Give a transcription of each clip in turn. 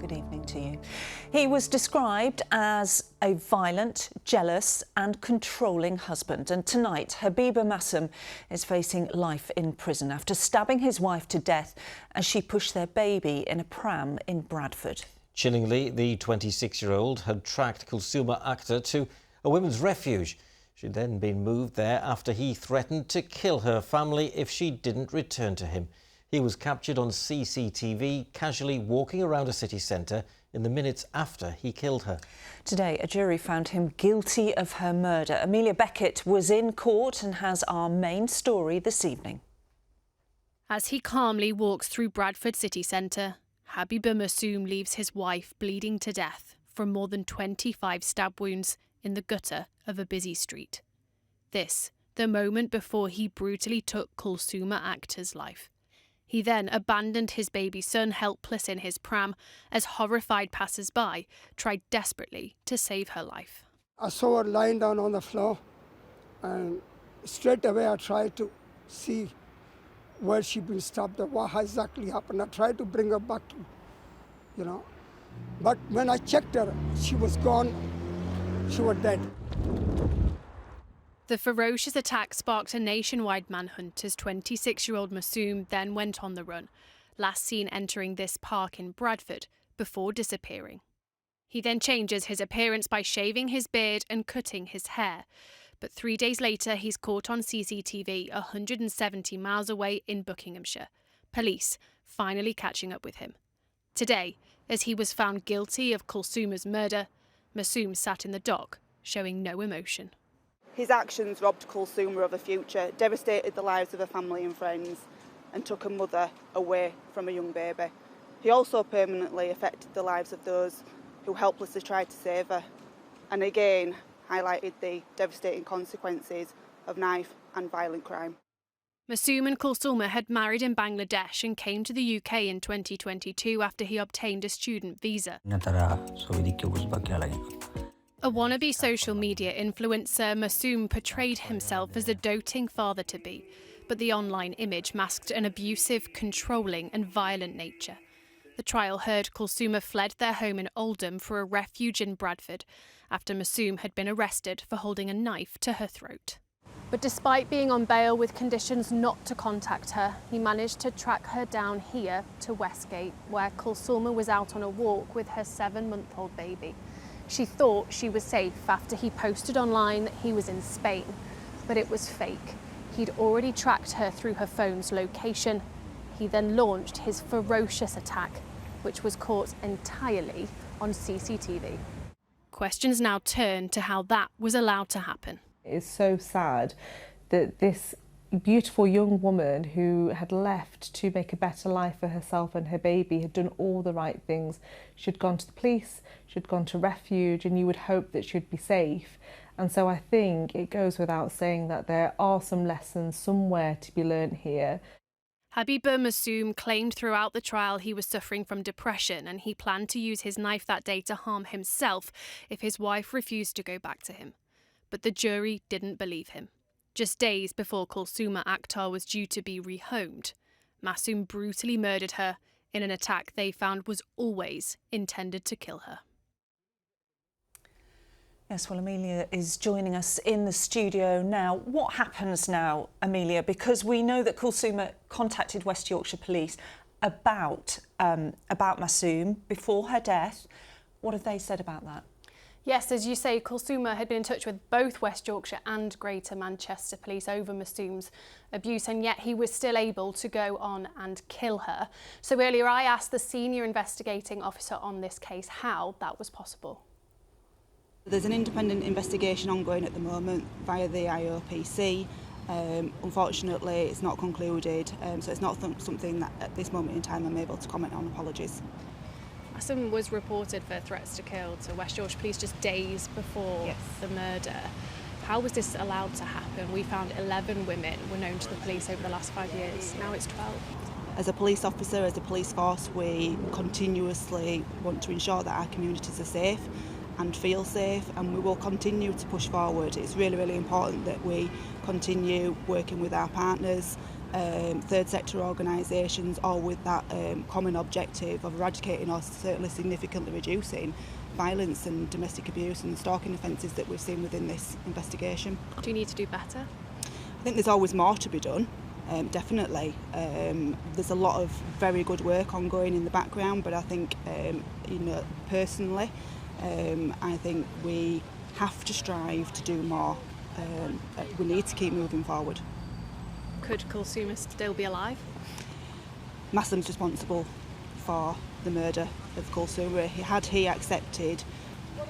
Good evening to you. He was described as a violent, jealous and controlling husband. And tonight, Habiba Masum is facing life in prison after stabbing his wife to death as she pushed their baby in a pram in Bradford. Chillingly, the 26-year-old had tracked Kulsuma Akhtar to a women's refuge. She'd then been moved there after he threatened to kill her family if she didn't return to him. He was captured on CCTV casually walking around a city centre in the minutes after he killed her. Today, a jury found him guilty of her murder. Amelia Beckett was in court and has our main story this evening. As he calmly walks through Bradford city centre, Habiba Masum leaves his wife bleeding to death from more than 25 stab wounds in the gutter of a busy street. This, the moment before he brutally took Kulsuma Akhtar's life. He then abandoned his baby son helpless in his pram as horrified passers-by tried desperately to save her life. I saw her lying down on the floor and straight away I tried to see where she'd been stabbed or what exactly happened. I tried to bring her back, But when I checked her, she was gone. She was dead. The ferocious attack sparked a nationwide manhunt as 26-year-old Masum then went on the run, last seen entering this park in Bradford before disappearing. He then changes his appearance by shaving his beard and cutting his hair. But 3 days later, he's caught on CCTV 170 miles away in Buckinghamshire. Police finally catching up with him. Today, as he was found guilty of Kulsuma's murder, Masum sat in the dock, showing no emotion. His actions robbed Kulsuma of a future, devastated the lives of her family and friends, and took a mother away from a young baby. He also permanently affected the lives of those who helplessly tried to save her, and again highlighted the devastating consequences of knife and violent crime. Masum and Kulsuma had married in Bangladesh and came to the UK in 2022 after he obtained a student visa. A wannabe social media influencer, Masum portrayed himself as a doting father-to-be, but the online image masked an abusive, controlling and violent nature. The trial heard Kulsuma fled their home in Oldham for a refuge in Bradford after Masum had been arrested for holding a knife to her throat. But despite being on bail with conditions not to contact her, he managed to track her down here to Westgate, where Kulsuma was out on a walk with her 7-month-old baby. She thought she was safe after he posted online that he was in Spain, but it was fake. He'd already tracked her through her phone's location. He then launched his ferocious attack, which was caught entirely on CCTV. Questions now turn to how that was allowed to happen. It's so sad that this beautiful young woman who had left to make a better life for herself and her baby had done all the right things. She'd gone to the police, she'd gone to refuge, and you would hope that she'd be safe. And so I think it goes without saying that there are some lessons somewhere to be learnt here. Habiba Masum claimed throughout the trial he was suffering from depression and he planned to use his knife that day to harm himself if his wife refused to go back to him. But the jury didn't believe him. Just days before Kulsuma Akhtar was due to be rehomed, Masum brutally murdered her in an attack they found was always intended to kill her. Yes, well, Amelia is joining us in the studio now. What happens now, Amelia? Because we know that Kulsuma contacted West Yorkshire Police about Masum before her death. What have they said about that? Yes, as you say, Kulsuma had been in touch with both West Yorkshire and Greater Manchester Police over Masum's abuse, and yet he was still able to go on and kill her. So earlier I asked the senior investigating officer on this case how that was possible. There's an independent investigation ongoing at the moment via the IOPC. Unfortunately, it's not concluded, so it's not something that at this moment in time I'm able to comment on. Apologies. Masum was reported for threats to kill to West Yorkshire Police just days before the murder. How was this allowed to happen? We found 11 women were known to the police over the last 5 years. Now it's 12. As a police officer, as a police force, we continuously want to ensure that our communities are safe and feel safe, and we will continue to push forward. It's really, really important that we continue working with our partners third sector organisations, all with that common objective of eradicating or certainly significantly reducing violence and domestic abuse and stalking offences that we've seen within this investigation. Do you need to do better? I think there's always more to be done, definitely. There's a lot of very good work ongoing in the background, but I think, personally, I think we have to strive to do more. We need to keep moving forward. Could Kulsuma still be alive? Massam's responsible for the murder of Kulsuma. Had he accepted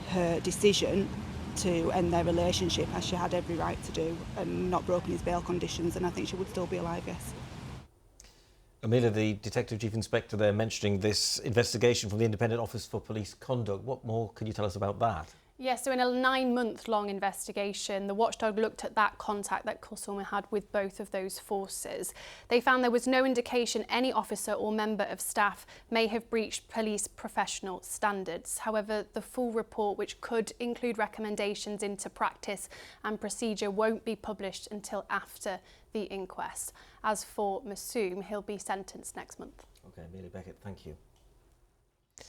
her decision to end their relationship, as she had every right to do, and not broken his bail conditions, and I think she would still be alive, yes. Amelia, the Detective Chief Inspector there, mentioning this investigation from the Independent Office for Police Conduct. What more can you tell us about that? Yes, so in a 9-month-long investigation, the watchdog looked at that contact that Kulsuma had with both of those forces. They found there was no indication any officer or member of staff may have breached police professional standards. However, the full report, which could include recommendations into practice and procedure, won't be published until after the inquest. As for Massoum, he'll be sentenced next month. OK, Amelia Beckett, thank you.